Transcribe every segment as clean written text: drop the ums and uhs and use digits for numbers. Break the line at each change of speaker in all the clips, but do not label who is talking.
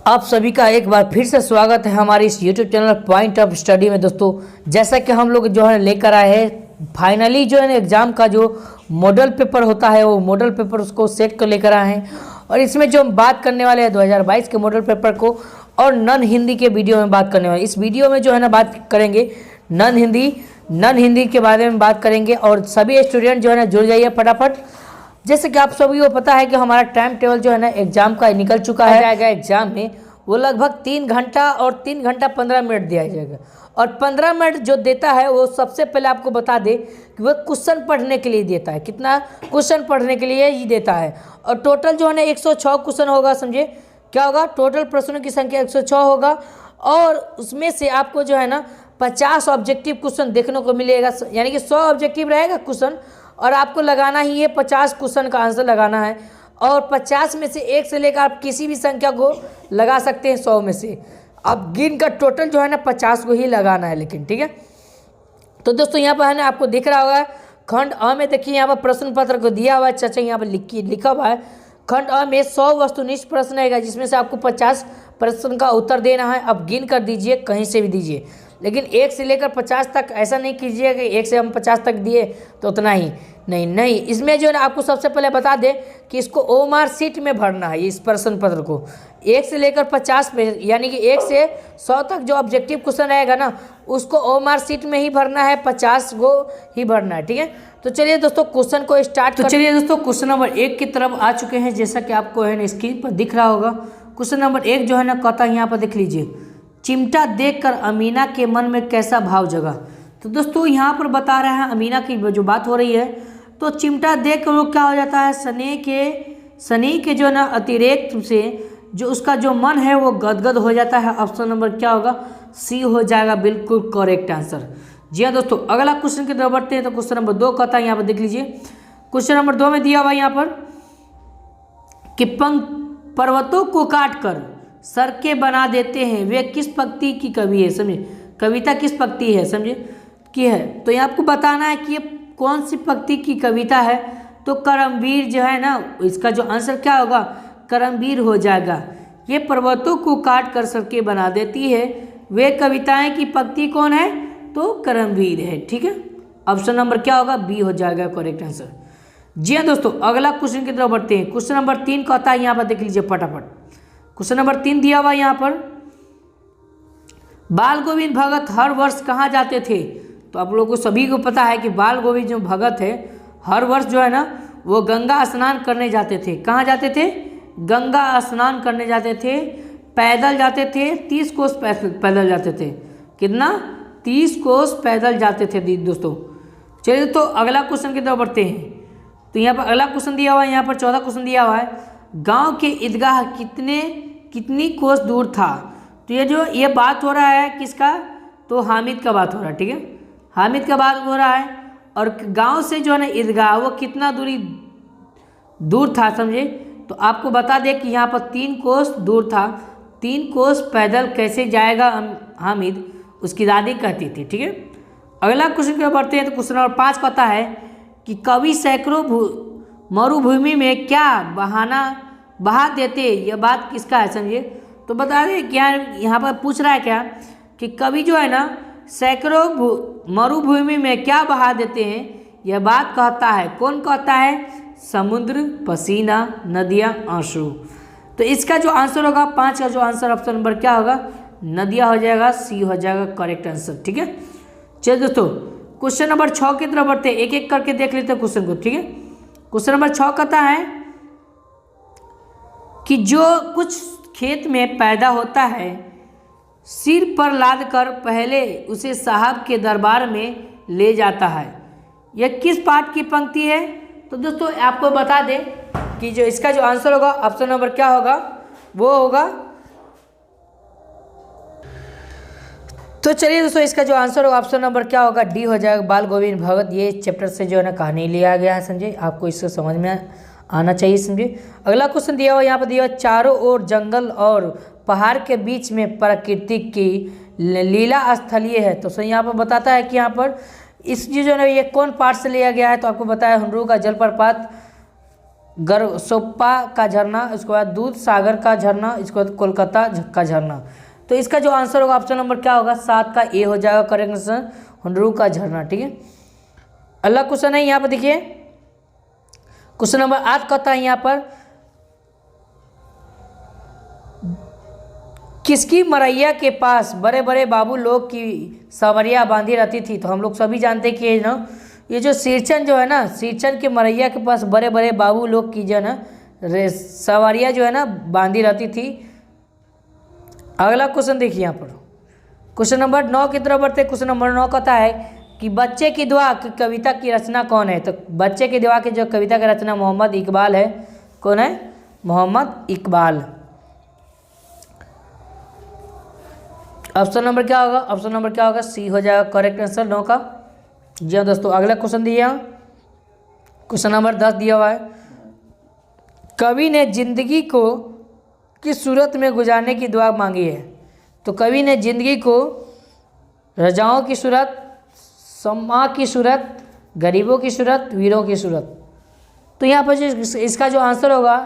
आप सभी का एक बार फिर से स्वागत है हमारे इस YouTube channel point of study में। दोस्तों, जैसा कि हम लोग जो है लेकर आए हैं फाइनली जो है ना एग्ज़ाम का जो मॉडल पेपर होता है वो मॉडल पेपर उसको सेट कर लेकर आए हैं। और इसमें जो हम बात करने वाले हैं 2022 के मॉडल पेपर को और नॉन हिंदी के वीडियो में बात करने वाले। इस वीडियो में जो है ना बात करेंगे नॉन हिंदी के बारे में बात करेंगे। और सभी स्टूडेंट जो है ना जुड़ जाइए फटाफट। जैसे कि आप सभी को पता है कि हमारा टाइम टेबल जो है ना एग्जाम का निकल चुका है। जाएगा एग्जाम में वो लगभग 3 घंटा और 3 घंटा 15 मिनट दिया जाएगा। और 15 मिनट जो देता है वो सबसे पहले आपको बता दे कि वो क्वेश्चन पढ़ने के लिए देता है। कितना क्वेश्चन पढ़ने के लिए ही देता है। और टोटल जो है ना 106 क्वेश्चन होगा। समझे क्या होगा? टोटल प्रश्नों की संख्या 106 होगा। और उसमें से आपको जो है ना 50 ऑब्जेक्टिव क्वेश्चन देखने को मिलेगा। यानी कि 100 ऑब्जेक्टिव रहेगा क्वेश्चन और आपको लगाना ही है 50 क्वेश्चन का आंसर लगाना है। और 50 में से 1 से लेकर आप किसी भी संख्या को लगा सकते हैं 100 में से। अब गिन का टोटल जो है ना 50 को ही लगाना है। लेकिन ठीक है, तो दोस्तों यहाँ पर है ना आपको दिख रहा होगा खंड अ में देखिए यहाँ पर प्रश्न पत्र को दिया हुआ है। चाचा यहाँ पर लिखा हुआ है खंड अ में 100 वस्तुनिष्ठ प्रश्न आएगा जिसमें से आपको 50 प्रश्न का उत्तर देना है। अब गिन कर दीजिए, कहीं से भी दीजिए, लेकिन 1 से लेकर 50 तक ऐसा नहीं कीजिए कि 1 से हम 50 तक दिए तो उतना ही नहीं। इसमें जो है ना आपको सबसे पहले बता दें कि इसको ओएमआर शीट में भरना है। इस प्रश्न पत्र को 1 से लेकर 50 में यानी कि 1 से 100 तक जो ऑब्जेक्टिव क्वेश्चन रहेगा ना उसको ओएमआर शीट में ही भरना है, 50 को ही भरना है। ठीक है, तो चलिए दोस्तों क्वेश्चन को स्टार्ट तो चलिए दोस्तों क्वेश्चन नंबर 1 की तरफ आ चुके हैं। जैसा कि आपको है ना स्क्रीन पर दिख रहा होगा क्वेश्चन नंबर 1 जो है ना कहता है यहाँ पर देख लीजिए, चिमटा देखकर अमीना के मन में कैसा भाव जगा। तो दोस्तों यहाँ पर बता रहे हैं अमीना की जो बात हो रही है, तो चिमटा देख कर वो क्या हो जाता है, शनि के जो ना अतिरेक से जो उसका जो मन है वो गदगद हो जाता है। ऑप्शन नंबर क्या होगा? सी हो जाएगा बिल्कुल करेक्ट आंसर। जी हाँ दोस्तों, अगला क्वेश्चन की तरफ बढ़ते हैं। तो क्वेश्चन नंबर 2 कहता है यहाँ पर देख लीजिए, क्वेश्चन नंबर 2 में दिया हुआ यहाँ पर कि पर्वतों को काट कर सड़कें बना देते हैं वे किस पंक्ति की कवि है। समझे, कविता किस पंक्ति है समझे की है। तो ये आपको बताना है कि ये कौन सी पंक्ति की कविता है। तो करमवीर जो है ना इसका जो आंसर क्या होगा? करमवीर हो जाएगा। ये पर्वतों को काट कर सड़कें बना देती है वे कविताएं की पंक्ति कौन है? तो करमवीर है। ठीक है, ऑप्शन नंबर क्या होगा? बी हो जाएगा करेक्ट आंसर। जी हाँ दोस्तों, अगला क्वेश्चन की तरफ बढ़ते हैं। क्वेश्चन नंबर 3 कहता है यहाँ पर देख लीजिए फटाफट। क्वेश्चन नंबर 3 दिया हुआ यहाँ पर, बाल गोविंद भगत हर वर्ष कहाँ जाते थे। तो आप लोगों को सभी को पता है कि बाल गोविंद जो भगत है हर वर्ष जो है ना वो गंगा स्नान करने जाते थे। कहाँ जाते थे? गंगा स्नान करने जाते थे। पैदल जाते थे, 30 कोस पैदल जाते थे। कितना? 30 कोस पैदल जाते थे दोस्तों। चलिए तो अगला क्वेश्चन की तरफ बढ़ते हैं। तो यहाँ पर अगला क्वेश्चन दिया हुआ है, यहाँ पर 14 क्वेश्चन दिया हुआ है, गांव के ईदगाह कितनी कोस दूर था। तो ये बात हो रहा है किसका? तो हामिद का बात हो रहा है। ठीक है, हामिद का बात हो रहा है। और गांव से जो है ना ईदगाह वो कितना दूर था समझे। तो आपको बता दें कि यहाँ पर 3 कोस दूर था। 3 कोस पैदल कैसे जाएगा हामिद, उसकी दादी कहती थी। ठीक है, अगला क्वेश्चन की ओर बढ़ते हैं। तो क्वेश्चन नंबर 5 कहता है कि कवि सैकड़ों मरुभूमि में क्या बहा देते, यह बात किसका है समझिए। तो बता दें क्या यहाँ पर पूछ रहा है क्या कि कवि जो है ना सैकड़ों मरुभूमि में क्या बहा देते हैं, यह बात कहता है। कौन कहता है? समुद्र, पसीना, नदियाँ, आंसू। तो इसका जो आंसर होगा 5 का जो आंसर ऑप्शन नंबर क्या होगा? नदियाँ हो जाएगा, सी हो जाएगा करेक्ट आंसर। ठीक है, चलिए दोस्तों क्वेश्चन नंबर 6 की तरफ बढ़ते हैं। एक एक करके देख लेते हैं क्वेश्चन को। ठीक है, क्वेश्चन नंबर 6 कहता है कि जो कुछ खेत में पैदा होता है सिर पर लाद कर पहले उसे साहब के दरबार में ले जाता है, यह किस पाठ की पंक्ति है। तो दोस्तों आपको बता दें कि जो इसका जो आंसर होगा ऑप्शन नंबर क्या होगा? वो होगा, तो चलिए दोस्तों इसका जो आंसर होगा ऑप्शन नंबर क्या होगा? डी हो जाएगा, बाल गोविंद भगत। ये चैप्टर से जो है ना कहानी लिया गया है समझे, आपको इससे समझ में आना चाहिए समझे। अगला क्वेश्चन दिया हुआ यहाँ पर दिया हुआ, चारों ओर जंगल और पहाड़ के बीच में प्रकृति की लीला स्थलीय है। तो सर यहाँ पर बताता है कि यहाँ पर इस जो है ये कौन पार्ट से लिया गया है। तो आपको बताया हुनरू का जलप्रपात गरसोप्पा का झरना, उसके बाद दूध सागर का झरना, इसके बाद कोलकाता का झरना। तो इसका जो आंसर होगा ऑप्शन नंबर क्या होगा, 7 का ए हो जाएगा करेक्ट आंसर, हुंडरू का झरना। ठीक है, अगला क्वेश्चन है यहाँ पर देखिए, क्वेश्चन नंबर 8 कहता है यहाँ पर, किसकी मरैया के पास बड़े बड़े बाबू लोग की सवरिया बांधी रहती थी। तो हम लोग सभी जानते हैं कि ना ये जो सिरचन जो है ना, सिरचन के मरैया के पास बड़े बड़े बाबू लोग की जो है ना सवारियाँ जो है ना बांधी रहती थी। अगला क्वेश्चन देखिए यहाँ पर, क्वेश्चन नंबर 9 की तरफ बढ़ते। क्वेश्चन नंबर 9 कहता है कि बच्चे की दुआ की कविता की रचना कौन है। तो बच्चे की दुआ की जो कविता की रचना मोहम्मद इकबाल है। कौन है, मोहम्मद इकबाल। ऑप्शन नंबर क्या होगा, ऑप्शन नंबर क्या होगा, सी हो जाएगा करेक्ट आंसर 9 का। जी हाँ दोस्तों, अगला क्वेश्चन दिया, क्वेश्चन नंबर 10 दिया हुआ है, कवि ने जिंदगी को किस सूरत में गुजारने की दुआ मांगी है। तो कवि ने जिंदगी को रजाओं की सूरत, सम्मा की सूरत, गरीबों की सूरत, वीरों की सूरत। तो यहाँ पर इसका जो आंसर होगा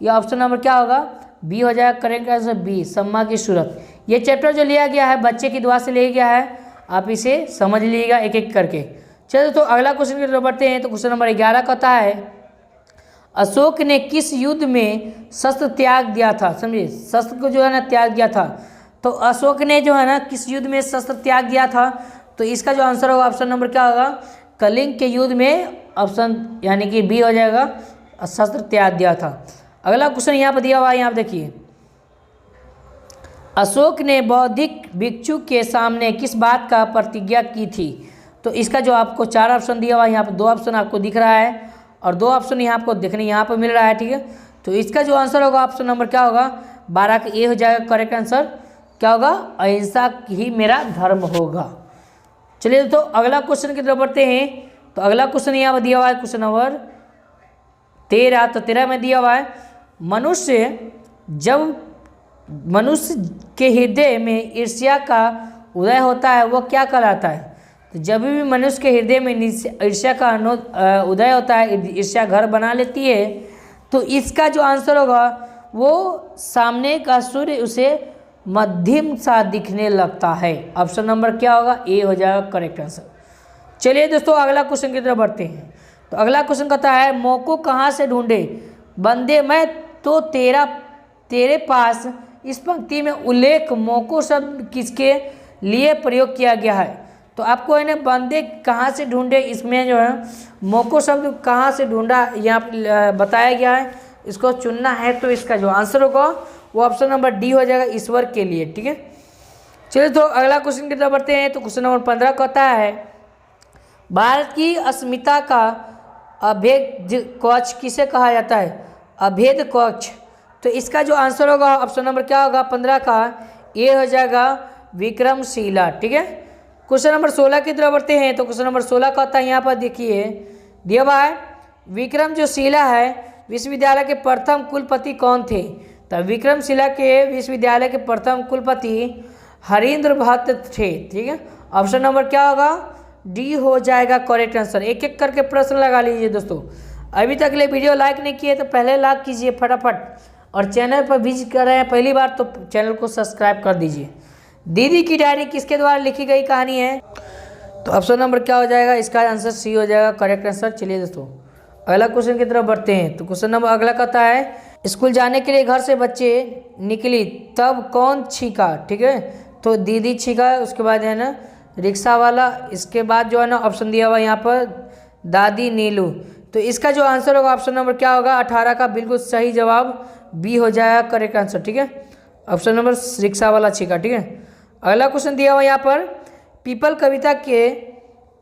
यह ऑप्शन नंबर क्या होगा, बी हो जाएगा करेक्ट आंसर, बी सम्मा की सूरत। ये चैप्टर जो लिया गया है बच्चे की दुआ से लिया गया है, आप इसे समझ लीजिएगा एक एक करके। चलो तो अगला क्वेश्चन की तरफ बढ़ते हैं। तो क्वेश्चन नंबर 11 कहता है, अशोक ने किस युद्ध में शस्त्र त्याग दिया था। समझिए, शस्त्र को जो है ना त्याग दिया था। तो अशोक ने जो है ना किस युद्ध में शस्त्र त्याग दिया था। तो इसका जो आंसर होगा ऑप्शन नंबर क्या होगा, कलिंग के युद्ध में, ऑप्शन यानी कि बी हो जाएगा, शस्त्र त्याग दिया था। अगला क्वेश्चन यहाँ पर दिया हुआ है, यहाँ पर देखिए, अशोक ने बौद्धिक भिक्षु के सामने किस बात का प्रतिज्ञा की थी। तो इसका जो आपको 4 ऑप्शन दिया हुआ है, यहाँ पर 2 ऑप्शन आपको दिख रहा है और 2 ऑप्शन यहाँ आपको देखने यहाँ पर मिल रहा है। ठीक है, तो इसका जो आंसर होगा ऑप्शन नंबर क्या होगा, 12 का ए हो जाएगा करेक्ट आंसर। क्या होगा, अहिंसा ही मेरा धर्म होगा। चलिए तो अगला क्वेश्चन की तरफ बढ़ते हैं। तो अगला क्वेश्चन यहाँ पर दिया हुआ है, क्वेश्चन नंबर 13। तो 13 में दिया हुआ है, जब मनुष्य के हृदय में ईर्ष्या का उदय होता है वह क्या कहलाता है। तो जब भी मनुष्य के हृदय में ईर्ष्या का उदय होता है, ईर्ष्या घर बना लेती है, तो इसका जो आंसर होगा वो सामने का सूर्य उसे मध्यम सा दिखने लगता है। ऑप्शन नंबर क्या होगा, ए हो जाएगा करेक्ट आंसर। चलिए दोस्तों अगला क्वेश्चन की तरफ बढ़ते हैं। तो अगला क्वेश्चन कहता है, मौको कहाँ से ढूंढे बंदे मैं तो तेरे पास। इस पंक्ति में उल्लेख मौको शब्द किसके लिए प्रयोग किया गया है। तो आपको इन्हें बंदे कहाँ से ढूंढे, इसमें जो है मौको शब्द कहाँ से ढूंढा यहाँ बताया गया है, इसको चुनना है। तो इसका जो आंसर होगा वो ऑप्शन नंबर डी हो जाएगा, ईश्वर के लिए। ठीक है, चलिए तो अगला क्वेश्चन की तरफ बढ़ते हैं। तो क्वेश्चन नंबर 15 कहता है, भारत की अस्मिता का अभेद कवच किसे कहा जाता है। अभेद कवच। तो इसका जो आंसर होगा ऑप्शन नंबर क्या होगा, 15 का ए हो जाएगा, विक्रमशिला। ठीक है, क्वेश्चन नंबर 16 की तरफ बढ़ते हैं। तो क्वेश्चन नंबर 16 का होता है, यहाँ पर देखिए दिया हुआ है, विक्रम जो शिला है विश्वविद्यालय के प्रथम कुलपति कौन थे। तो विक्रमशिला के विश्वविद्यालय के प्रथम कुलपति हरीन्द्र भट्ट थे। ठीक है, ऑप्शन नंबर क्या होगा, डी हो जाएगा करेक्ट आंसर। एक एक करके प्रश्न लगा लीजिए दोस्तों। अभी तक ले वीडियो लाइक नहीं किए तो पहले लाइक कीजिए फटाफट, और चैनल पर विजिट कर रहे हैं पहली बार तो चैनल को सब्सक्राइब कर दीजिए। दीदी की डायरी किसके द्वारा लिखी गई कहानी है। तो ऑप्शन नंबर क्या हो जाएगा, इसका आंसर सी हो जाएगा करेक्ट आंसर। चलिए दोस्तों अगला क्वेश्चन की तरफ बढ़ते हैं। तो क्वेश्चन नंबर अगला कहता है, स्कूल जाने के लिए घर से बच्चे निकली तब कौन छींका। ठीक है, तो दीदी छींका, उसके बाद है ना रिक्शा वाला, इसके बाद जो है ना ऑप्शन दिया हुआ यहाँ पर दादी नीलू। तो इसका जो आंसर होगा ऑप्शन नंबर क्या होगा, 18 का बिल्कुल सही जवाब बी हो जाएगा करेक्ट आंसर। ठीक है, ऑप्शन नंबर रिक्शा वाला छींका। ठीक है, अगला क्वेश्चन दिया हुआ यहाँ पर, पीपल कविता के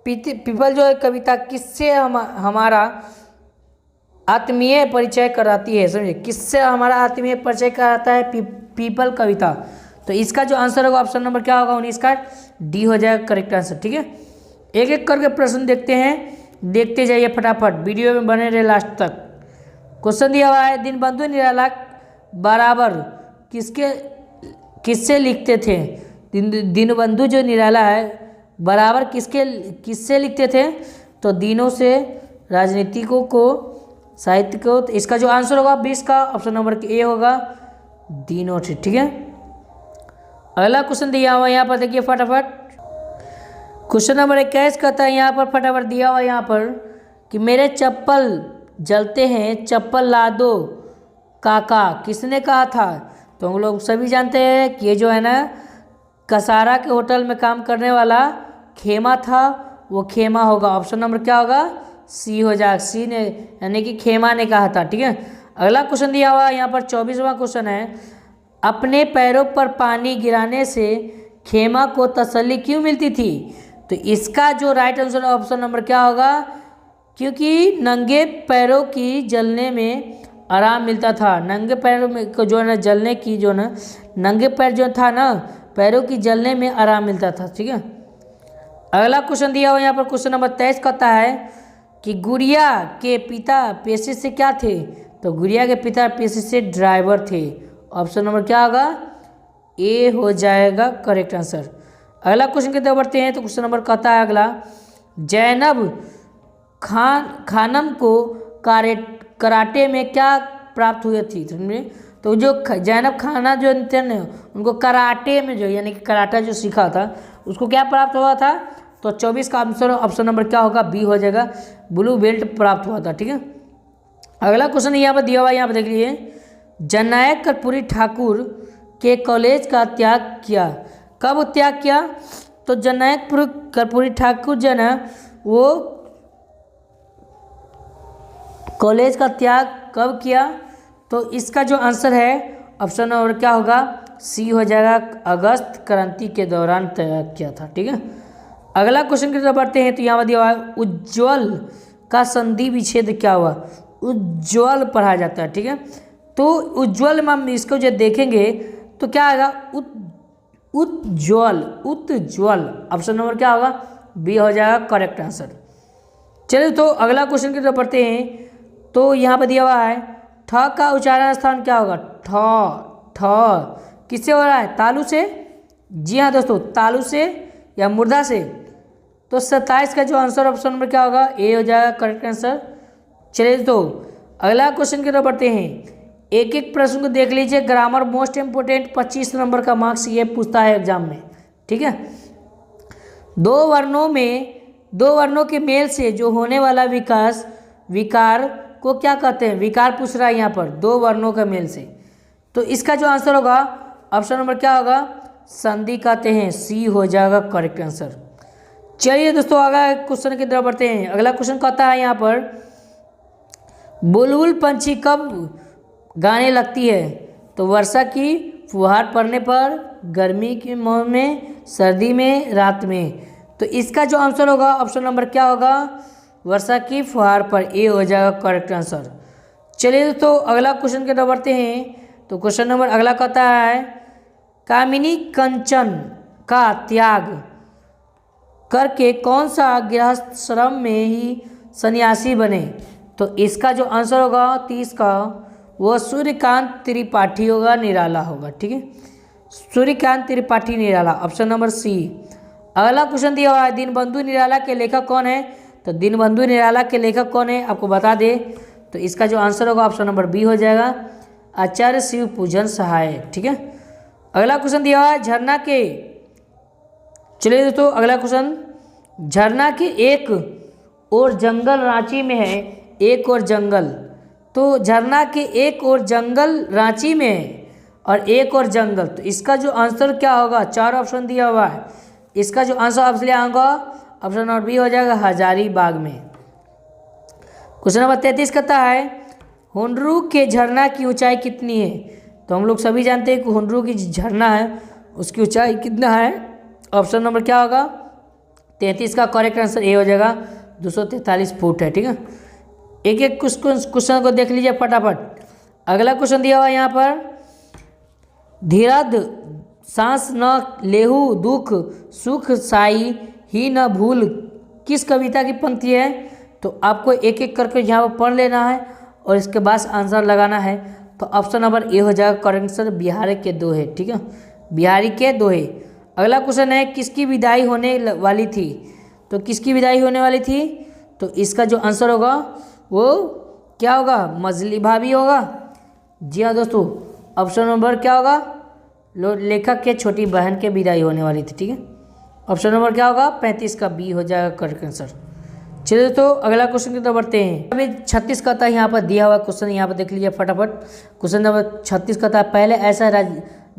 पीपल जो है कविता किससे हमारा आत्मीय परिचय कराती है। समझिए, किससे हमारा आत्मीय परिचय कराता है पीपल कविता। तो इसका जो आंसर होगा ऑप्शन नंबर क्या होगा, 19 का डी हो जाएगा करेक्ट आंसर। ठीक है, एक एक करके प्रश्न देखते हैं, देखते जाइए फटाफट, वीडियो में बने रहे लास्ट तक। क्वेश्चन दिया हुआ है, दीनबंधु निराला बराबर किससे लिखते थे। दीनबंधु जो निराला है बराबर किससे लिखते थे। तो दीनों से, राजनीतिकों को, साहित्य को। तो इसका जो आंसर होगा 20 का ऑप्शन नंबर ए होगा दिनों। ठीक है, अगला क्वेश्चन दिया हुआ यहाँ पर देखिए फटाफट। क्वेश्चन नंबर 21 कहता है यहाँ पर फटाफट दिया हुआ यहाँ पर कि मेरे चप्पल जलते हैं, चप्पल ला दो काका, किसने कहा था? तो हम लोग सभी जानते हैं कि ये जो है ना कसारा के होटल में काम करने वाला खेमा था, वो खेमा होगा। ऑप्शन नंबर क्या होगा? सी हो जाएगा। सी ने यानी कि खेमा ने कहा था। ठीक है, अगला क्वेश्चन दिया हुआ यहाँ पर 24वां क्वेश्चन है, अपने पैरों पर पानी गिराने से खेमा को तसल्ली क्यों मिलती थी? तो इसका जो राइट आंसर ऑप्शन नंबर क्या होगा? क्योंकि नंगे पैरों की जलने में आराम मिलता था। नंगे पैरों में को जो है ना जलने की जो ना नंगे पैर जो था ना पैरों की जलने में आराम मिलता था। ठीक है, अगला क्वेश्चन दिया हुआ यहाँ पर क्वेश्चन नंबर 23 कहता है कि गुड़िया के पिता पेशे से क्या थे? तो गुड़िया के पिता पेशे से ड्राइवर थे। ऑप्शन नंबर क्या होगा? ए हो जाएगा करेक्ट आंसर। अगला क्वेश्चन की तरफ बढ़ते हैं। तो क्वेश्चन नंबर कहता है अगला, जैनब खानम को कराटे में क्या प्राप्त हुई थी? तो जो जैनब खाना जो थे ना उनको कराटे में जो यानी कि कराटा जो सीखा था उसको क्या प्राप्त हुआ था? तो 24 का आंसर ऑप्शन नंबर क्या होगा? बी हो जाएगा, ब्लू बेल्ट प्राप्त हुआ था। ठीक है, अगला क्वेश्चन यहाँ पर दिया हुआ, यहाँ पर देख लीजिए, जननायक कर्पूरी ठाकुर के कॉलेज का त्याग किया, कब त्याग किया? तो जननायक कर्पूरी ठाकुर जो है ना वो कॉलेज का त्याग कब किया? तो इसका जो आंसर है ऑप्शन नंबर क्या होगा? सी हो जाएगा, अगस्त क्रांति के दौरान त्याग किया था। ठीक है, अगला क्वेश्चन की तरफ बढ़ते हैं। तो यहाँ पर दिया हुआ है, उज्ज्वल का संधि विच्छेद क्या हुआ? उज्ज्वल पढ़ा जाता है। ठीक है, तो उज्ज्वल में हम इसको जो देखेंगे तो क्या आएगा? उज्ज्वल, उज्ज्वल। ऑप्शन नंबर क्या होगा? बी हो जाएगा करेक्ट आंसर। चलिए तो अगला क्वेश्चन की तरफ बढ़ते हैं। तो यहाँ पर दिया हुआ है, ठ का उच्चारण स्थान क्या होगा? ठ किससे हो रहा है? तालु से। जी हाँ दोस्तों, तालु से या मुर्दा से। तो 27 का जो आंसर ऑप्शन नंबर क्या होगा? ए हो जाएगा करेक्ट आंसर। चलिए तो अगला क्वेश्चन की तरफ बढ़ते हैं। एक एक प्रश्न को देख लीजिए, ग्रामर मोस्ट इंपोर्टेंट 25 नंबर का मार्क्स ये पूछता है एग्जाम में। ठीक है, दो वर्णों के मेल से जो होने वाला विकार को क्या कहते हैं? विकार पूछ रहा है यहाँ पर, दो वर्णों के मेल से। तो इसका जो आंसर होगा ऑप्शन नंबर क्या होगा? संधि कहते हैं। सी हो जाएगा करेक्ट आंसर। चलिए दोस्तों अगला क्वेश्चन की तरफ बढ़ते हैं। अगला क्वेश्चन कहता है यहाँ पर, बुलबुल पंछी कब गाने लगती है? तो वर्षा की फुहार पड़ने पर, गर्मी के मौसम में, सर्दी में, रात में। तो इसका जो आंसर होगा ऑप्शन नंबर क्या होगा? वर्षा की फुहार पर। ए हो जाएगा करेक्ट आंसर। चलिए तो अगला क्वेश्चन की तरफ बढ़ते हैं। तो क्वेश्चन नंबर अगला कहता है, कामिनी कंचन का त्याग करके कौन सा गृहस्थाश्रम में ही सन्यासी बने? तो इसका जो आंसर होगा 30 का, वो सूर्यकांत त्रिपाठी होगा, निराला होगा। ठीक है, Suryakant Tripathi Nirala, option number C. अगला क्वेश्चन दिया हुआ है, दीनबंधु निराला के लेखक कौन है? तो दीनबंधु निराला के लेखक कौन है आपको बता दे। तो इसका जो आंसर होगा ऑप्शन नंबर बी हो जाएगा, आचार्य शिव पूजन सहाय। ठीक है, अगला क्वेश्चन दिया हुआ है, झरना के, चलिए दोस्तों अगला क्वेश्चन, झरना के एक और जंगल रांची में है, एक और जंगल। तो झरना के एक और जंगल रांची में है और एक और जंगल। तो इसका जो आंसर क्या होगा? 4 ऑप्शन दिया हुआ है, इसका जो आंसर ऑप्शन होगा ऑप्शन नंबर बी हो जाएगा, हजारीबाग में। क्वेश्चन नंबर 33 कहता है, हुंडरू के झरना की ऊंचाई कितनी है? तो हम लोग सभी जानते हैं कि हुंडरू की झरना है उसकी ऊंचाई कितना है? ऑप्शन नंबर क्या होगा? 33 का करेक्ट आंसर ए हो जाएगा, 243 फुट है। ठीक है, एक एक क्वेश्चन को देख लीजिए फटाफट। अगला क्वेश्चन दिया हुआ है यहाँ पर, धीरज सांस न लेहु दुख सुख साई ही न भूल, किस कविता की पंक्ति है? तो आपको एक एक करके यहाँ पर पढ़ लेना है और इसके बाद आंसर लगाना है। तो ऑप्शन नंबर ए हो जाएगा करेक्ट आंसर, बिहारी के दोहे। ठीक है, बिहारी के दोहे। अगला क्वेश्चन है, किसकी विदाई होने वाली थी? तो किसकी विदाई होने वाली थी? तो इसका जो आंसर होगा वो क्या होगा, मजली भाभी होगा। जी हाँ दोस्तों, ऑप्शन नंबर क्या होगा, लेखक के छोटी बहन के विदाई होने वाली थी। ठीक है, ऑप्शन नंबर क्या होगा, 35 का बी हो जाएगा करेक्ट आंसर। चलिए दोस्तों अगला क्वेश्चन की तरफ बढ़ते हैं। अभी 36 का था यहाँ पर दिया हुआ क्वेश्चन, यहाँ पर देख लीजिए फटाफट। क्वेश्चन नंबर 36 का था, पहले ऐसा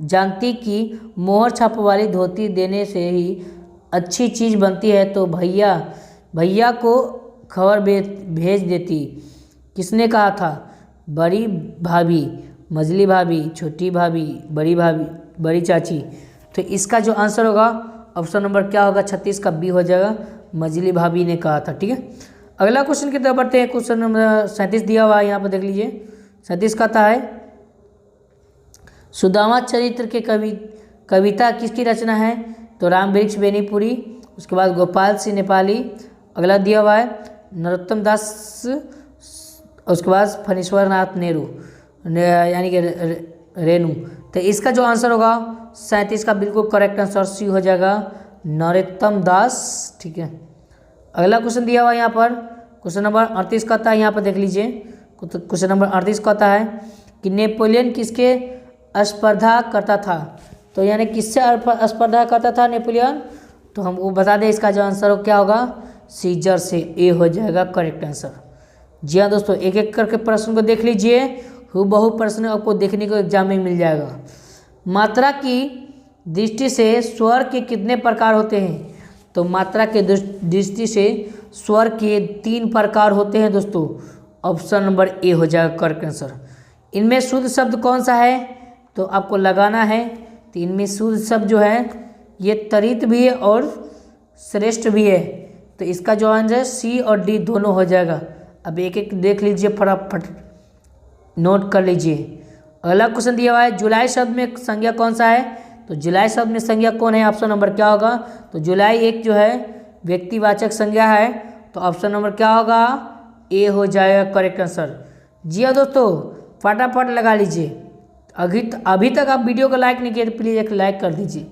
जानती कि मोहर छाप वाली धोती देने से ही अच्छी चीज़ बनती है तो भैया को खबर भेज देती। किसने कहा था, बड़ी भाभी, मझली भाभी, छोटी भाभी, बड़ी भाभी, बड़ी चाची। तो इसका जो आंसर होगा ऑप्शन नंबर क्या होगा, 36 का बी हो जाएगा, मझली भाभी ने कहा था। ठीक है, अगला क्वेश्चन की तरफ बढ़ते हैं। क्वेश्चन नंबर 37 दिया हुआ है यहाँ पर देख लीजिए। 37 का था है, सुदामा चरित्र के कविता किसकी रचना है, तो राम वृक्ष बेनीपुरी, उसके बाद गोपाल सिंह नेपाली, अगला दिया हुआ है नरोत्तम दास, उसके बाद फणीश्वर नाथ नेहरू यानी कि रेणु। तो इसका जो आंसर होगा 37 का बिल्कुल करेक्ट आंसर सी हो जाएगा, नरोत्तम दास। ठीक है, अगला क्वेश्चन दिया हुआ यहाँ पर क्वेश्चन नंबर 38 का था, यहाँ पर देख लीजिए। क्वेश्चन नंबर 38 का था है कि नेपोलियन किसके स्पर्धा करता था, तो यानी किससे स्पर्धा करता था नेपोलियन, तो हमको बता दें इसका जो आंसर हो क्या होगा, सीजर से, ए हो जाएगा करेक्ट आंसर। जी हाँ दोस्तों, एक एक करके प्रश्न को देख लीजिए, हूबहू प्रश्न आपको देखने को एग्जाम में मिल जाएगा। मात्रा की दृष्टि से स्वर के कितने प्रकार होते हैं, तो मात्रा के दृष्टि से स्वर के 3 प्रकार होते हैं दोस्तों। ऑप्शन नंबर ए हो जाएगा करेक्ट आंसर। इनमें शुद्ध शब्द कौन सा है, तो आपको लगाना है। तो इनमें शुद्ध शब्द जो है ये त्वरित भी है और श्रेष्ठ भी है। तो इसका जो आंसर है सी और डी दोनों हो जाएगा। अब एक एक देख लीजिए, फटाफट नोट कर लीजिए। अगला क्वेश्चन दिया हुआ है, जुलाई शब्द में संज्ञा कौन सा है, तो जुलाई शब्द में संज्ञा कौन है, ऑप्शन नंबर क्या होगा, तो जुलाई एक जो है व्यक्तिवाचक संज्ञा है। तो ऑप्शन नंबर क्या होगा, ए हो जाएगा करेक्ट आंसर। जी हाँ दोस्तों, फटाफट लगा लीजिए। अभी तक आप वीडियो को लाइक नहीं किए तो प्लीज़ एक लाइक कर दीजिए।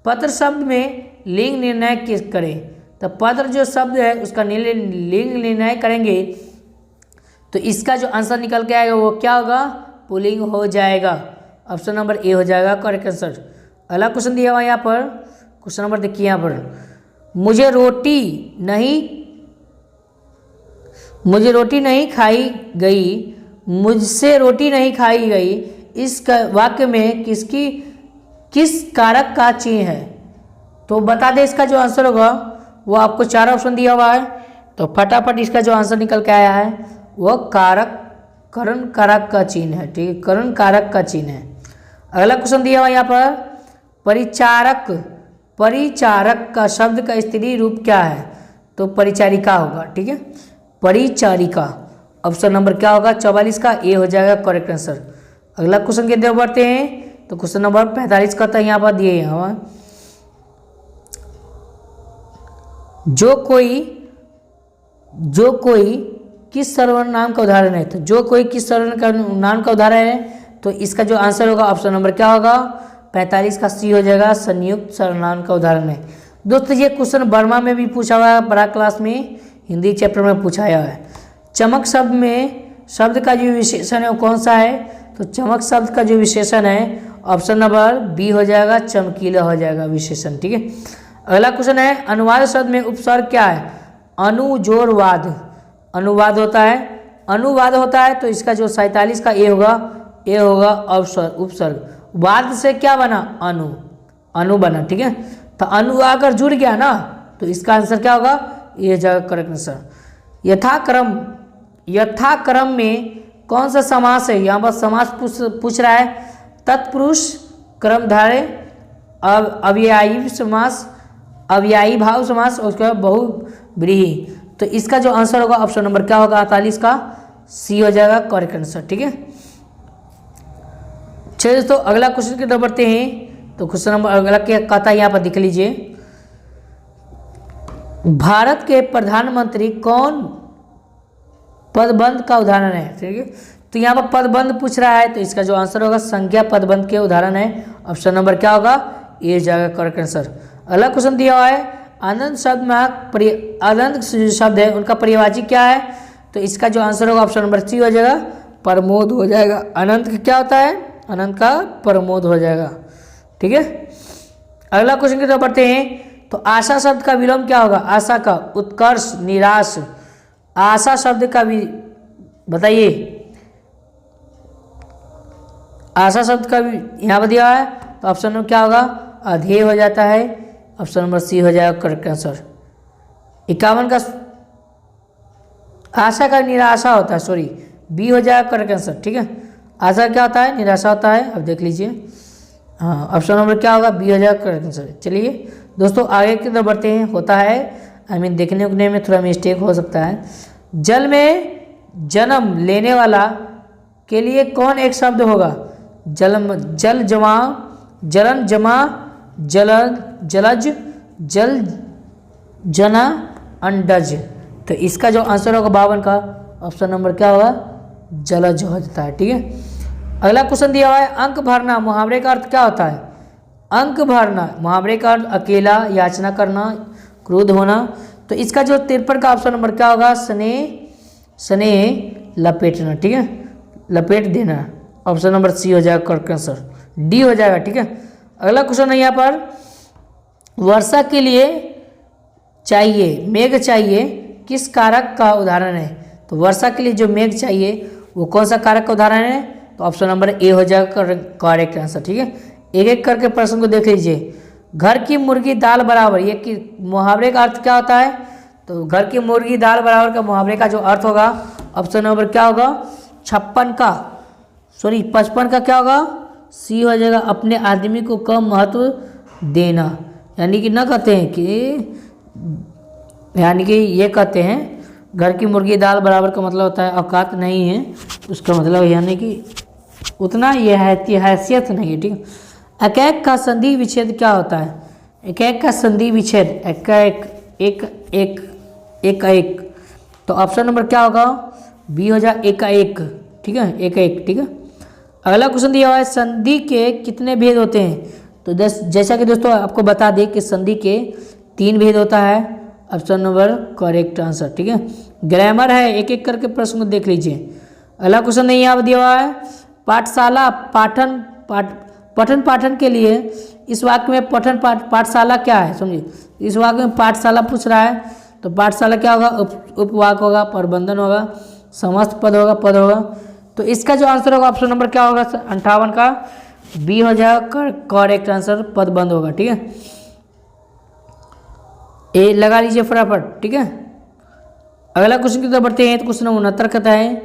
पत्र शब्द में लिंग निर्णय किस करें, तो पत्र जो शब्द है उसका लिंग निर्णय करेंगे तो इसका जो आंसर निकल के आएगा वो क्या होगा, पुल्लिंग हो जाएगा। ऑप्शन नंबर ए हो जाएगा करेक्ट आंसर। अगला क्वेश्चन दिया हुआ यहाँ पर, क्वेश्चन नंबर देखिए यहाँ पर, मुझे रोटी नहीं खाई गई, मुझसे रोटी नहीं खाई गई, इस वाक्य में किस कारक का चिन्ह है, तो बता दें इसका जो आंसर होगा वो आपको 4 ऑप्शन दिया हुआ है। तो फटाफट इसका जो आंसर निकल के आया है वो करण कारक का चिन्ह है। ठीक है, करण कारक का चिन्ह है। अगला क्वेश्चन दिया हुआ यहाँ पर, परिचारक का शब्द का स्त्री रूप क्या है, तो परिचारिका होगा। ठीक है, परिचारिका। ऑप्शन नंबर क्या होगा, 44 का ए हो जाएगा करेक्ट आंसर। अगला क्वेश्चन की तरफ बढ़ते हैं। तो क्वेश्चन नंबर 45 का था यहाँ पर दिए हैं, जो कोई किस सर्वनाम का उदाहरण है, तो जो कोई किस सर्वनाम का उदाहरण है, तो इसका जो आंसर होगा ऑप्शन नंबर क्या होगा, 45 का सी हो जाएगा, संयुक्त सर्वनाम का उदाहरण है। दोस्तों ये क्वेश्चन बर्मा में भी पूछा हुआ है, बड़ा क्लास में हिंदी चैप्टर में पूछा गया है। चमक शब्द का जो विशेषण है वो कौन सा है, तो चमक शब्द का जो विशेषण है ऑप्शन नंबर बी हो जाएगा, चमकीला हो जाएगा विशेषण। ठीक है, अगला क्वेश्चन है, अनुवाद शब्द में उपसर्ग क्या है, अनुवाद होता है। तो इसका जो 47 का ए होगा उपसर्ग। वाद से क्या बना, अनु बना। ठीक है, तो अनु अगर जुड़ गया ना तो इसका आंसर क्या होगा, ये जाएगा करेक्ट आंसर। यथाक्रम में कौन सा समास है, यहाँ पर समास पूछ रहा है, तत्पुरुष क्रमधारय, अव्ययी समास, अव्ययी भाव समास, उसके बाद बहुव्रीहि। तो इसका जो आंसर होगा ऑप्शन नंबर क्या होगा, 48 का सी हो जाएगा करेक्ट आंसर। ठीक है, चलिए दोस्तों अगला क्वेश्चन की तरफ बढ़ते हैं। तो क्वेश्चन नंबर अगला क्या कहता है यहाँ पर देख लीजिए, भारत के प्रधानमंत्री कौन पदबंध का उदाहरण है। ठीक है, तो यहाँ पर पदबंध पूछ रहा है, तो इसका जो आंसर होगा संज्ञा पदबंध के उदाहरण है। ऑप्शन नंबर क्या होगा, ये जाएगा करेक्ट आंसर। अगला क्वेश्चन दिया हुआ है, आनंद शब्द है उनका पर्यायवाची क्या है, तो इसका जो आंसर होगा ऑप्शन नंबर सी हो जाएगा, प्रमोद हो जाएगा। अनंत का क्या होता है? अनंत का प्रमोद हो जाएगा। ठीक है, अगला क्वेश्चन की तरफ बढ़ते हैं। तो आशा शब्द का विलोम क्या होगा? आशा का उत्कर्ष, निराश। आशा शब्द का भी बताइए, आशा शब्द का भी यहाँ पर दिया है, तो ऑप्शन नंबर क्या होगा? अधेय हो जाता है। ऑप्शन नंबर सी हो जाएगा करेक्ट आंसर। 51 का आशा का निराशा होता है, सॉरी बी हो जाएगा करेक्ट आंसर। ठीक है, आशा क्या होता है? निराशा होता है। अब देख लीजिए, हाँ ऑप्शन नंबर क्या होगा? बी हो जाएगा करेक्ट आंसर। चलिए दोस्तों आगे की तरफ बढ़ते हैं। होता है देखने उखने में थोड़ा मिस्टेक हो सकता है। जल में जन्म लेने वाला के लिए कौन एक शब्द होगा? जल जमा, जलन जमा, जलज, जल जना, अंडज। तो इसका जो आंसर होगा 52 का ऑप्शन नंबर क्या होगा? जलज हो जाता है। ठीक है, अगला क्वेश्चन दिया हुआ है, अंक भरना मुहावरे का अर्थ क्या होता है? अंक भरना मुहावरे का अर्थ अकेला, याचना करना, क्रोध होना। तो इसका जो 53 का ऑप्शन नंबर क्या होगा? स्नेह लपेटना। ठीक है, लपेट देना। ऑप्शन नंबर सी हो जाएगा करेक्ट आंसर, डी हो जाएगा। ठीक है, अगला क्वेश्चन है यहाँ पर, वर्षा के लिए चाहिए, मेघ चाहिए, किस कारक का उदाहरण है? तो वर्षा के लिए जो मेघ चाहिए वो कौन सा कारक का उदाहरण है? तो ऑप्शन नंबर ए हो जाएगा करेक्ट आंसर। ठीक है, एक एक करके प्रश्न को देख लीजिए। घर की मुर्गी दाल बराबर, ये कि मुहावरे का अर्थ क्या होता है? तो घर की मुर्गी दाल बराबर का मुहावरे का जो अर्थ होगा ऑप्शन नंबर क्या होगा? 55 का क्या होगा? सी हो जाएगा, अपने आदमी को कम महत्व देना। यानी कि ना कहते हैं कि, यानी कि ये कहते हैं घर की मुर्गी दाल बराबर का मतलब होता है औकात नहीं है, उसका मतलब यानी कि उतना ये हैसियत नहीं है। ठीक है, एकैक का संधि विच्छेद क्या होता है? एकैक का संधि विच्छेद एकैक, एक एक एक एक। तो ऑप्शन नंबर क्या होगा? बी हो जाए एकाएक। ठीक है, एकाएक। ठीक है, अगला क्वेश्चन दिया हुआ है, संधि के कितने भेद होते हैं? तो जैसा कि दोस्तों आपको बता दें कि संधि के 3 भेद होता है। Option number correct answer. ठीक है, ग्रामर है, एक एक करके प्रश्न को देख लीजिए। अगला क्वेश्चन नहीं यहाँ दिया हुआ है, पाठशाला पठन पाठन के लिए इस वाक्य में पाठशाला क्या है? समझिए, इस वाक्य में पाठशाला पूछ रहा है, तो पाठशाला क्या होगा? उपवाक होगा, प्रबंधन होगा, समस्त पद होगा, पद होगा। तो इसका जो आंसर होगा ऑप्शन नंबर क्या होगा? 58 का बी हो जाएगा करेक्ट आंसर, पद बंद होगा। ठीक है, ए लगा लीजिए फटाफट। ठीक है, अगला क्वेश्चन की तरफ बढ़ते हैं। तो क्वेश्चन 69 कहता है,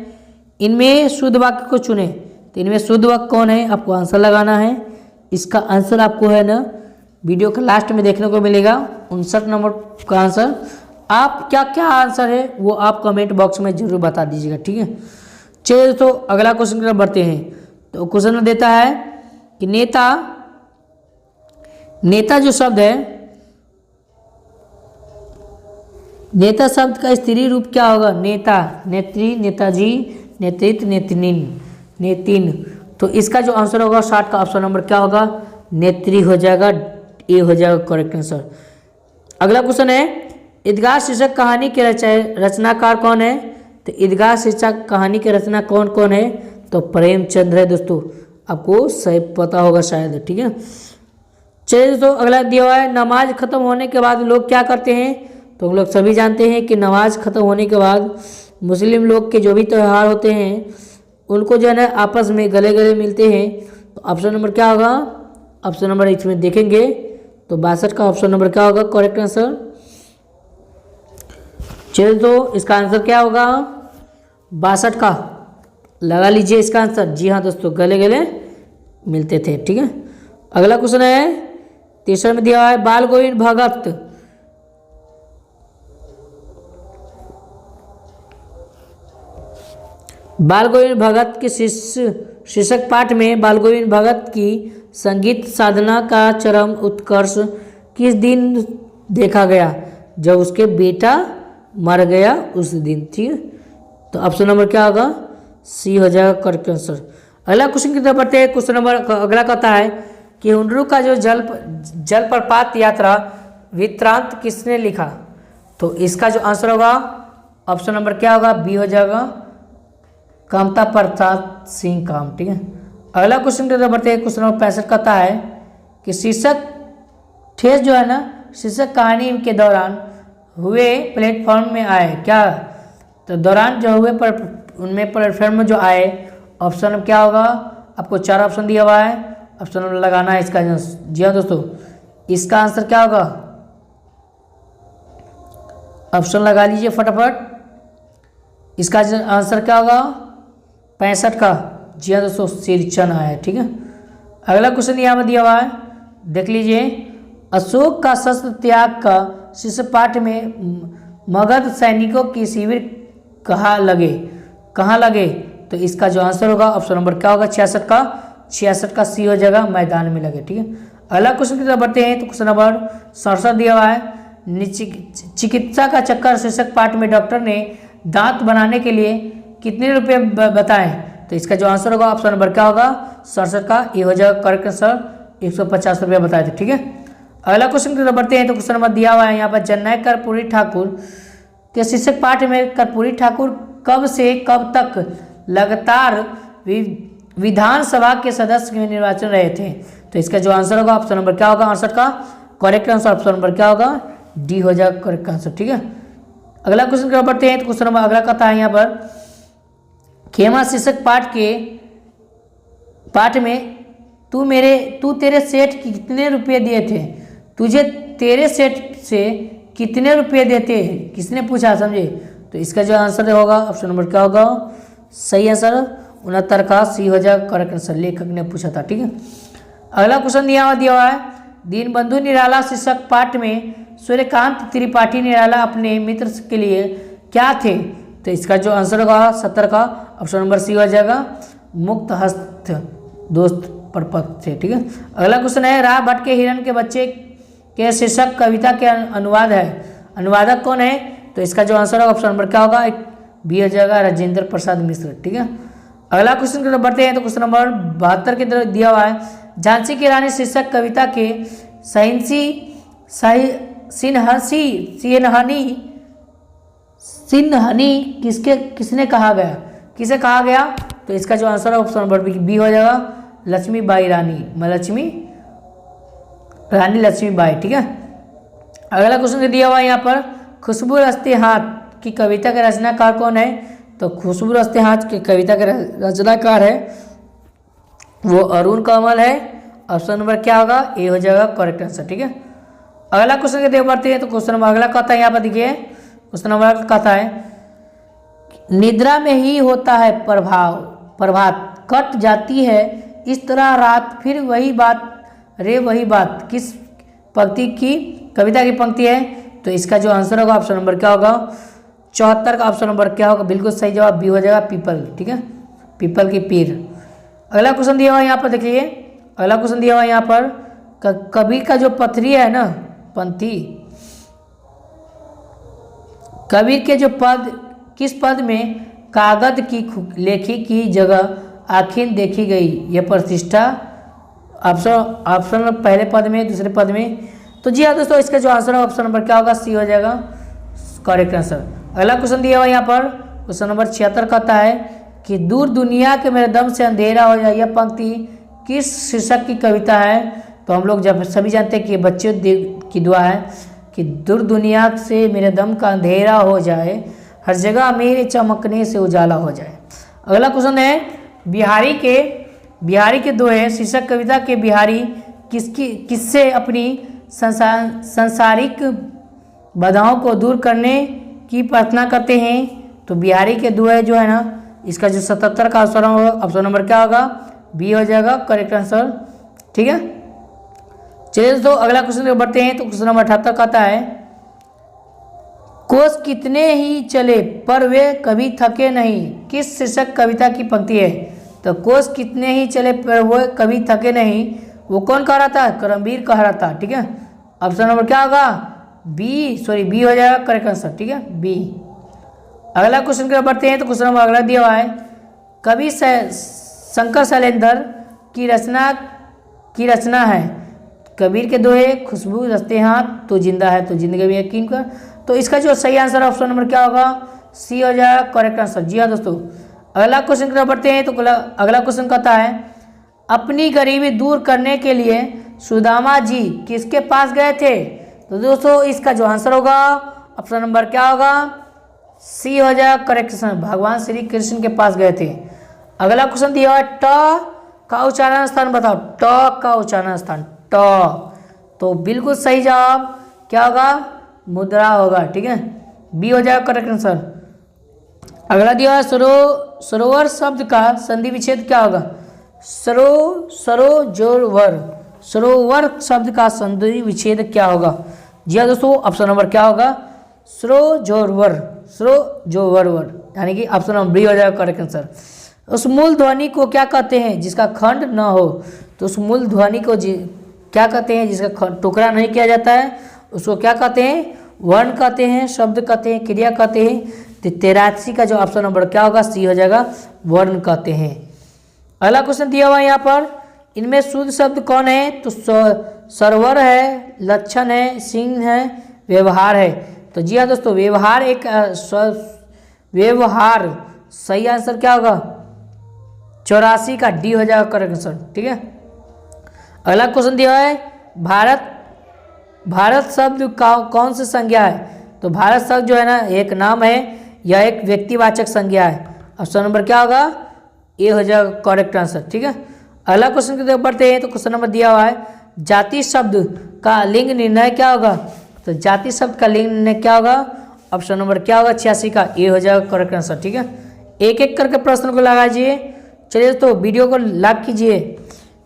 इनमें शुद्ध वाक्य को चुने। तो इनमें शुद्ध वाक्य कौन है? आपको आंसर लगाना है। इसका आंसर आपको है ना वीडियो के लास्ट में देखने को मिलेगा। 59 नंबर का आंसर। आप क्या क्या आंसर है वो आप कमेंट बॉक्स में जरूर बता दीजिएगा। ठीक है, चलिए दोस्तों अगला क्वेश्चन की तरफ बढ़ते हैं। तो क्वेश्चन में देता है कि नेता जो शब्द है, नेता शब्द का स्त्री रूप क्या होगा? नेता, नेत्री, नेताजी, नेतृत्व, नेतिन। तो इसका जो आंसर होगा 60 का ऑप्शन नंबर क्या होगा? नेत्री हो जाएगा, ए हो जाएगा करेक्ट आंसर। अगला क्वेश्चन है, ईदगाह शीर्षक कहानी के रचनाकार कौन है? तो ईदगाह शीर्षक कहानी के रचना कौन कौन है? तो प्रेमचंद्र है दोस्तों, आपको सही पता होगा शायद। ठीक है, चलिए दोस्तों अगला दिया हुआ है, नमाज खत्म होने के बाद लोग क्या करते हैं? तो हम लोग सभी जानते हैं कि नमाज खत्म होने के बाद मुस्लिम लोग के जो भी त्यौहार होते हैं उनको जो है ना आपस में गले गले मिलते हैं। तो ऑप्शन नंबर क्या होगा? ऑप्शन नंबर इसमें देखेंगे तो 62 का ऑप्शन नंबर क्या होगा? Correct answer. चलिए तो इसका आंसर क्या होगा? 62 का लगा लीजिए इसका आंसर। जी हाँ दोस्तों, गले गले मिलते थे। ठीक है, अगला क्वेश्चन है, तीसरा में दिया हुआ है, बाल गोविंद भगत के शीर्षक पाठ में बाल गोविंद भगत की संगीत साधना का चरम उत्कर्ष किस दिन देखा गया? जब उसके बेटा मर गया उस दिन। ठीक है, तो ऑप्शन नंबर क्या होगा? सी हो जाएगा करेक्ट आंसर। अगला क्वेश्चन की तरफ बढ़ते हैं। क्वेश्चन नंबर अगला कहता है कि हुंडरू का जो जलप्रपात यात्रा वृत्तांत किसने लिखा? तो इसका जो आंसर होगा ऑप्शन नंबर क्या होगा, बी हो जाएगा कामता प्रसाद सिंह काम। ठीक है, अगला क्वेश्चन की तरफ बढ़ते हैं। क्वेश्चन नंबर 65 कहता है कि शीर्षक ठेस जो है ना, शीर्षक कहानी के दौरान हुए प्लेटफॉर्म में आए क्या, तो दौरान जो हुए पर उनमें प्लेटफॉर्म में जो आए, ऑप्शन में क्या होगा, आपको 4 ऑप्शन दिया हुआ है, ऑप्शन नंबर लगाना है इसका। जी हाँ दोस्तों, इसका आंसर क्या होगा, ऑप्शन लगा लीजिए फटाफट। इसका आंसर क्या होगा 65 का, जी हाँ दोस्तों, सिरचन आया है। ठीक है, अगला क्वेश्चन यहाँ पर दिया हुआ है, देख लीजिए। अशोक का शस्त्र त्याग का शीर्ष पाठ में मगध सैनिकों की शिविर कहाँ लगे, तो इसका जो आंसर होगा ऑप्शन नंबर क्या होगा 66 का सी हो जाएगा, मैदान में लगे। ठीक है, अगला क्वेश्चन की तरफ बढ़ते हैं। तो क्वेश्चन नंबर 67 दिया हुआ है, चिकित्सा का चक्कर शीर्षक पाठ में डॉक्टर ने दांत बनाने के लिए कितने रुपए बताएं, तो इसका जो आंसर होगा ऑप्शन नंबर क्या होगा 67 का, ये हो जाएगा करेक्ट आंसर, 150 रुपये बताए थे। ठीक है, अगला क्वेश्चन की तरफ बढ़ते हैं। तो क्वेश्चन नंबर दिया हुआ है यहाँ पर, जननायक कर्पूरी ठाकुर के शीर्षक पाठ में कर्पूरी ठाकुर कब से कब तक लगातार विधानसभा के सदस्य के निर्वाचन रहे थे, तो इसका जो आंसर होगा ऑप्शन नंबर क्या होगा 68 का, करेक्ट आंसर ऑप्शन नंबर क्या होगा डी हो जाएगा करेक्ट आंसर। ठीक है, अगला क्वेश्चन की तरफ बढ़ते हैं। तो क्वेश्चन नंबर अगला कहता है यहाँ पर, खेमा शीर्षक पाठ में तू तेरे सेठ कितने रुपए दिए थे, तुझे तेरे सेठ से कितने रुपए देते हैं, किसने पूछा, समझे, तो इसका जो आंसर होगा ऑप्शन नंबर क्या होगा, सही आंसर 69 का सी हो जाएगा करेक्ट आंसर, लेखक ने पूछा था। ठीक है, अगला क्वेश्चन दिया हुआ है, दीनबंधु निराला शीर्षक पाठ में सूर्यकांत त्रिपाठी निराला अपने मित्र के लिए क्या थे, तो इसका जो आंसर होगा 70 का ऑप्शन नंबर सी हो जाएगा, मुक्त हस्त दोस्त परपथ थे। ठीक है, अगला क्वेश्चन है, राह भट्ट के हिरण के बच्चे के शीर्षक कविता के अनुवादक कौन है, तो इसका जो आंसर होगा ऑप्शन नंबर क्या होगा बी हो जाएगा राजेंद्र प्रसाद मिश्र। ठीक है, अगला क्वेश्चन की तरफ बढ़ते हैं। तो क्वेश्चन नंबर 72 की तरफ दिया हुआ है, झांसी की रानी शीर्षक कविता के सिनहनी किसने कहा गया, तो इसका जो आंसर है ऑप्शन नंबर बी हो जाएगा लक्ष्मीबाई रानी लक्ष्मीबाई। ठीक है, अगला क्वेश्चन दिया हुआ है यहाँ पर, खुशबू रस्ते हाथ की कविता के रचनाकार कौन है, तो खुशबू रस्ते हाथ की कविता के रचनाकार है वो अरुण कमल है, ऑप्शन नंबर क्या होगा ए हो जाएगा करेक्ट आंसर। ठीक है, अगला क्वेश्चन के देख बढ़ते हैं। तो क्वेश्चन नंबर अगला कहता है यहाँ पर देखिए, क्वेश्चन नंबर कहता है, निद्रा में ही होता है प्रभात कट जाती है इस तरह रात, फिर वही बात किस पंक्ति की कविता की पंक्ति है, तो इसका जो आंसर होगा ऑप्शन नंबर क्या होगा 74 का ऑप्शन नंबर क्या होगा, बिल्कुल सही जवाब बी हो जाएगा पीपल। ठीक है, पीपल की पीर। अगला क्वेश्चन दिया हुआ है यहाँ पर देखिए, अगला क्वेश्चन दिया हुआ है यहाँ पर, कबीर का जो पथरी है ना पंथी, कबीर के जो पद किस पद में कागज की लेखी की जगह आखिर देखी गई, यह प्रतिष्ठा, ऑप्शन पहले पद में दूसरे पद में, तो जी हाँ दोस्तों, इसका जो आंसर है ऑप्शन नंबर क्या होगा सी हो जाएगा करेक्ट आंसर। अगला क्वेश्चन दिया हुआ यहाँ पर, क्वेश्चन नंबर 76 कहता है कि दूर दुनिया के मेरे दम से अंधेरा हो जाए, यह पंक्ति किस शीर्षक की कविता है, तो हम लोग जब सभी जानते हैं कि बच्चों की दुआ है कि दूर दुनिया से मेरे दम का अंधेरा हो जाए, हर जगह मेरे चमकने से उजाला हो जाए। अगला क्वेश्चन है, बिहारी के दोहे शीर्षक कविता के बिहारी किससे अपनी संसारिक बाधाओं को दूर करने की प्रार्थना करते हैं, तो बिहारी के दोहे जो है ना, इसका जो 77 का ऑप्शन नंबर क्या होगा बी हो जाएगा करेक्ट आंसर। ठीक है, चलिए दोस्तों अगला क्वेश्चन बढ़ते हैं। तो क्वेश्चन नंबर 78 कहता है, कोस कितने ही चले पर वे कभी थके नहीं, किस शीर्षक कविता की पंक्ति है, तो कोस कितने ही चले पर वो कभी थके नहीं, वो कौन कह रहा था, करमवीर कह रहा था। ठीक है, ऑप्शन नंबर क्या होगा बी हो जाएगा करेक्ट आंसर। ठीक है, बी। अगला क्वेश्चन की तरफ बढ़ते हैं। तो क्वेश्चन नंबर अगला दिया हुआ है, कवि शंकर शैलेंद्र की रचना है, कबीर के दोहे, खुशबू रस्ते हाथ, तो जिंदा है तो जिंदगी में यकीन कर, तो इसका जो सही आंसर ऑप्शन नंबर क्या होगा सी हो जाएगा करेक्ट आंसर। जी हाँ दोस्तों, अगला क्वेश्चन की तरफ बढ़ते हैं। तो अगला क्वेश्चन कहता है अपनी गरीबी दूर करने के लिए सुदामा जी किसके पास गए थे? तो दोस्तों इसका जो आंसर होगा ऑप्शन नंबर क्या होगा? सी हो जाएगा करेक्ट आंसर, भगवान श्री कृष्ण के पास गए थे। अगला क्वेश्चन दिया है ट का उच्चारण स्थान बताओ, ट का उच्चारण स्थान ट। तो बिल्कुल सही जवाब क्या होगा? मुद्रा होगा। ठीक है, बी हो जाएगा करेक्ट आंसर। अगला दिया है सरोवर शब्द का संधि विच्छेद क्या होगा? सरोवर शब्द का संधि विच्छेद क्या होगा? जी हाँ दोस्तों, ऑप्शन नंबर क्या होगा? सरोजोरवर, यानी कि ऑप्शन नंबर बी हो जाएगा करेक्ट आंसर। उस मूल ध्वनि को क्या कहते हैं जिसका खंड न हो? तो उस मूल ध्वनि को क्या कहते हैं जिसका टुकड़ा नहीं किया जाता है? उसको क्या कहते हैं? वर्ण कहते हैं, शब्द कहते हैं, क्रिया कहते हैं। तो 83 का जो ऑप्शन नंबर क्या होगा? सी हो जाएगा, वर्ण कहते हैं। अगला क्वेश्चन दिया हुआ है यहाँ पर, इनमें शुद्ध शब्द कौन है? तो सरवर है, लक्षण है, सिंह है, व्यवहार है। तो जी हाँ दोस्तों, व्यवहार सही आंसर क्या होगा? 84 का डी हो जाएगा करेक्ट आंसर। ठीक है, अगला क्वेश्चन दिया है भारत शब्द का कौन सी संज्ञा है? तो भारत शब्द जो है ना एक नाम है या एक व्यक्तिवाचक संज्ञा है। ऑप्शन नंबर क्या होगा? ए हो जाएगा करेक्ट आंसर। ठीक है, अगला क्वेश्चन की तरफ बढ़ते हैं। तो क्वेश्चन नंबर दिया हुआ है जाति शब्द का लिंग निर्णय क्या होगा? तो जाति शब्द का लिंग निर्णय क्या होगा? ऑप्शन नंबर क्या होगा? 86 का ए हो जाएगा करेक्ट आंसर। ठीक है, एक एक करके प्रश्न को लगाइए। चलिए तो वीडियो को लाइक कीजिए।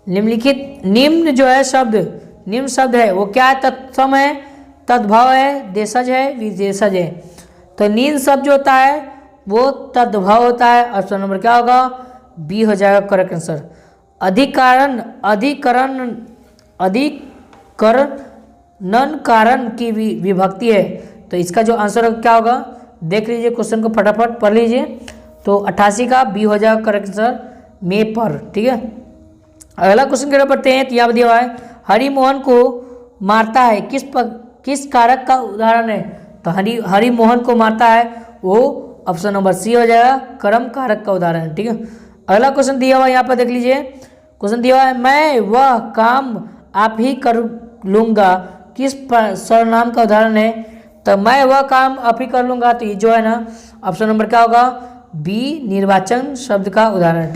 निम्नलिखित निम्न जो है शब्द, निम्न शब्द है वो क्या है? तत्सम है, तद्भव है, देशज है, विदेशज है। तो निम्न शब्द जो होता है वो तद्भव होता है। ऑप्शन नंबर क्या होगा? बी हो जाएगा करेक्ट आंसर। अधिकरण कारण की विभक्ति है। तो इसका जो आंसर क्या होगा? देख लीजिए, क्वेश्चन को फटाफट पढ़ लीजिए। तो 88 का बी हो जाएगा करेक्ट आंसर, में पर। ठीक है, अगला क्वेश्चन की तरफ बढ़ते हैं। तो यहाँ दिया हुआ है हरिमोहन को मारता है किस कारक का उदाहरण है? तो हरिमोहन को मारता है वो ऑप्शन नंबर सी हो जाएगा, कर्म कारक का उदाहरण है। ठीक है, अगला क्वेश्चन दिया हुआ है यहाँ पर देख लीजिए। क्वेश्चन दिया हुआ है मैं वह काम आप ही कर लूँगा किस सर्वनाम का उदाहरण है? तो मैं वह काम आप ही कर लूँगा, तो ये जो है ना ऑप्शन नंबर क्या होगा? बी निर्वाचन शब्द का उदाहरण है।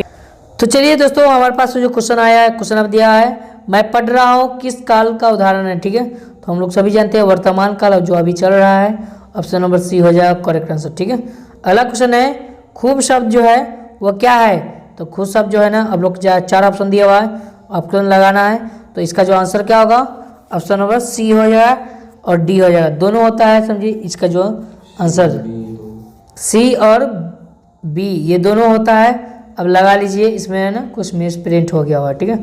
तो चलिए दोस्तों, हमारे पास जो क्वेश्चन आया है, क्वेश्चन अब दिया है मैं पढ़ रहा हूँ किस काल का उदाहरण है? ठीक है, तो हम लोग सभी जानते हैं वर्तमान काल जो अभी चल रहा है। ऑप्शन नंबर सी हो जाएगा करेक्ट आंसर। ठीक है, अगला क्वेश्चन है खूब शब्द जो है वो क्या है? तो खूब शब्द जो है ना, अब लोग 4 ऑप्शन दिया हुआ है, ऑप्शन लगाना है। तो इसका जो आंसर क्या होगा? ऑप्शन नंबर सी हो जाएगा और डी हो जाएगा, दोनों होता है समझिए। इसका जो आंसर सी और बी ये दोनों होता है। अब लगा लीजिए, इसमें है ना कुछ मिस प्रिंट हो गया हुआ। ठीक है,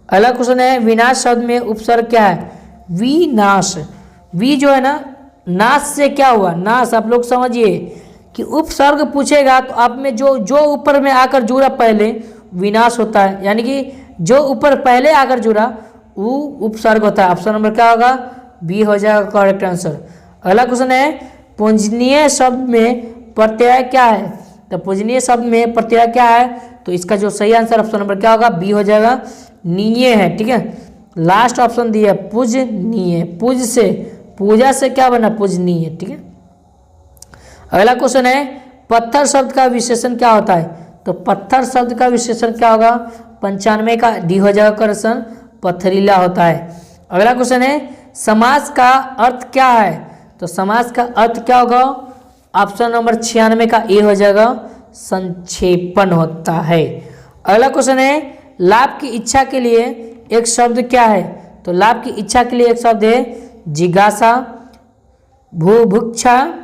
अगला क्वेश्चन है विनाश शब्द में उपसर्ग क्या है? विनाश, वी जो है ना नाश से क्या हुआ? नाश। आप लोग समझिए कि उपसर्ग पूछेगा तो आप में जो ऊपर में आकर जुड़ा पहले विनाश होता है, यानी कि जो ऊपर पहले आकर जुड़ा वो उपसर्ग होता है। ऑप्शन नंबर क्या होगा? बी हो जाएगा करेक्ट आंसर। अगला क्वेश्चन है पूजनीय शब्द में प्रत्यय क्या है? तो पूजनीय शब्द में प्रत्यय क्या है? तो इसका जो सही आंसर ऑप्शन नंबर क्या होगा? बी हो जाएगा, नीय है। ठीक है, लास्ट ऑप्शन दिया पूजनीय, पूज से पूजा से क्या बना? पूजनीय। ठीक है, अगला क्वेश्चन है पत्थर शब्द का विशेषण क्या होता है? तो पत्थर शब्द का विशेषण क्या होगा? 95 का डी हो जाएगा करेक्शन, पथरीला होता है। अगला क्वेश्चन है समास का अर्थ क्या है? तो समास का अर्थ क्या होगा? ऑप्शन नंबर 96 का ए हो जाएगा, संक्षेपण होता है। अगला क्वेश्चन है लाभ की इच्छा के लिए एक शब्द क्या है? तो लाभ की इच्छा के लिए एक शब्द है जिज्ञासा, भूभिक्षा,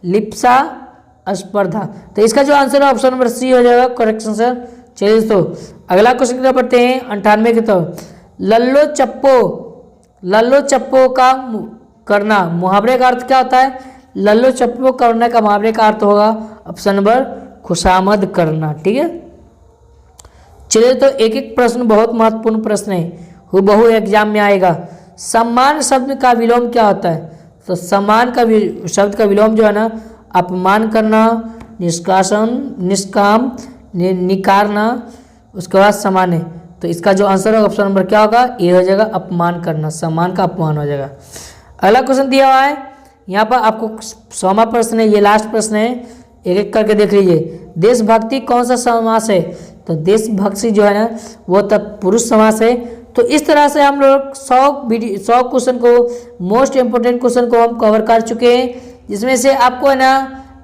लिप्सा, स्पर्धा। तो इसका जो आंसर है ऑप्शन नंबर सी हो जाएगा करेक्ट आंसर। चलिए दोस्तों, अगला क्वेश्चन की तरफ पढ़ते हैं 98 की तरफ। लल्लो चप्पो का करना मुहावरे का अर्थ क्या होता है? लल्लो चप्पो करने का मुहावरे का अर्थ होगा ऑप्शन नंबर खुशामद करना। ठीक है, चलिए तो एक एक प्रश्न बहुत महत्वपूर्ण प्रश्न है, हूबहू एग्जाम में आएगा। सम्मान शब्द का विलोम क्या होता है? तो सम्मान का शब्द का विलोम जो है ना अपमान करना, निष्कासन, निष्काम, निकारना, उसके बाद सामान्य। तो इसका जो आंसर होगा ऑप्शन नंबर क्या होगा, ए हो जाएगा, अपमान करना, सम्मान का अपमान हो जाएगा। अगला क्वेश्चन दिया हुआ है, यहाँ पर आपको 100वां प्रश्न है, ये लास्ट प्रश्न है, एक एक करके देख लीजिए। देशभक्ति कौन सा समास है, तो देशभक्ति जो है ना वो तत्पुरुष समास है। तो इस तरह से हम लोग 100 क्वेश्चन को, मोस्ट इंपोर्टेंट क्वेश्चन को हम कवर कर चुके हैं, जिसमें से आपको है ना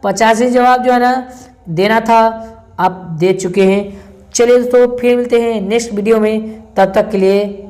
85 जवाब जो है ना देना था, आप दे चुके हैं। चलिए दोस्तों फिर मिलते हैं नेक्स्ट वीडियो में, तब तक के लिए